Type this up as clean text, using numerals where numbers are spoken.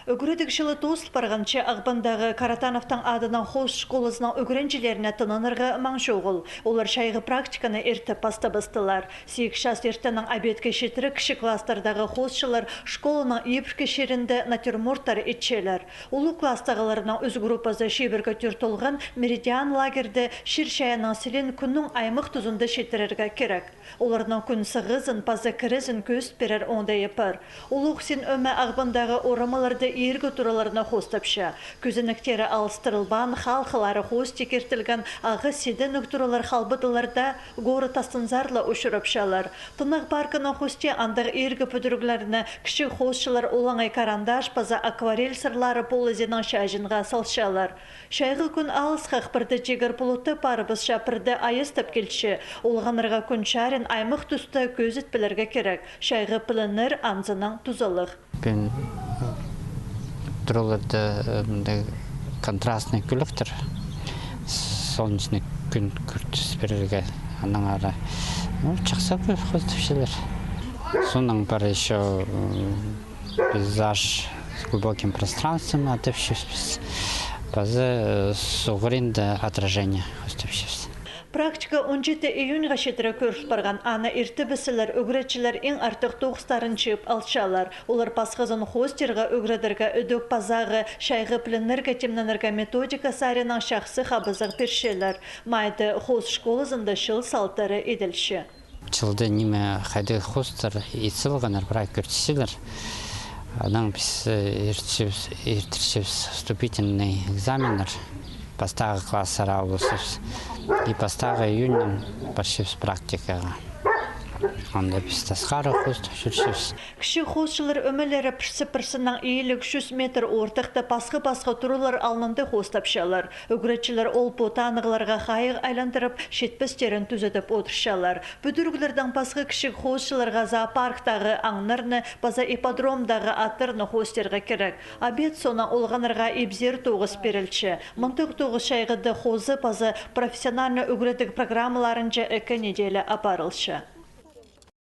Үгірідік жылы тоғыз барғанчы Ағбандағы Каратановтың адынан хоз школысының үгіренчілеріне тынынырғы маңшоғыл. Олар шайғы практиканы ерті пасты бастылар. Сейік шас ертінің обедке шетірі кіші кластардағы хозшылар школының епірке шерінде натюрморттар етчелер. Улы кластағыларының өз группазы шебіргі түртолған меридиан лагерді шершаяның селен күннің аймық тұзында шетірерге керек. Оларының күн сығызын, пазы кірізін көз берер онда епір. Улық сен өме Ағбандағы орамаларды ергі тураларына хостапша. Көзініктері алыстырылбан, халқылары хост текертілген ағы седі нүктуралар халбыдыларда горы тастынзарлы ұшырапшалар. Тынық паркының хосте андық ергі пөдіріглеріні кіші хостшылар олаңай карандаш паза акварель сырлары полызенің шажынға салшалар. Шайғы күн алыс қақпырды жегір полуты парыбыз шапырды айыстап келші. Олғанырға күн шарын аймық тұсты көзіт білерге керек. Шайғы пілінір анзының тұзалық. Тураларда контрастный күліктір, солнечный күн күртіс берерге аның ара. Чақса бұл қостапшылар. Соның бар еще пейзаж с глубоким пространством отопшившись. Базы суғыринді отражение қостапшившись. Практика 17 июньға шетірі көріс барған аны ерті бісілер, үгіретчілер ең артық тоғыстарын чиып алшалар. Олар пасқызын хостерға, үгіредерге, үдік пазағы, шайғы пленерге, темненерге методика сарының шақсы қабызық першелер. Майды хост школызында шыл салтары еділші. Чылды неме қайды хостар етсілғанар бірақ көртісілер. Адан біз ертіршевс вступительный экзаменер. Постағы классара ауылысыз. И постағы июньнің баршевс практикаға. Онда біз тасқары хост жүршевс. Кіші хостшылар өмелері пірсі-пірсінің иелік 100 метр ортықты пасқы-пасқы тұрулар алынды хостапшалар. Үгіретчілер ол потанығыларға қайық айландырып, шетпістерін түзетіп отыршалар. Бүдіргілердің пасқы кіші хостшыларға зоопарктағы аңнырны, база ипподромдағы аттырны хостерға керек. Абет соңа олғанырға ебзер тоғыз берілші. Мұнтық тоғыз шайғыды хозы пазы профессиональны үгіретік программаларынша әкі неделі апарылшы.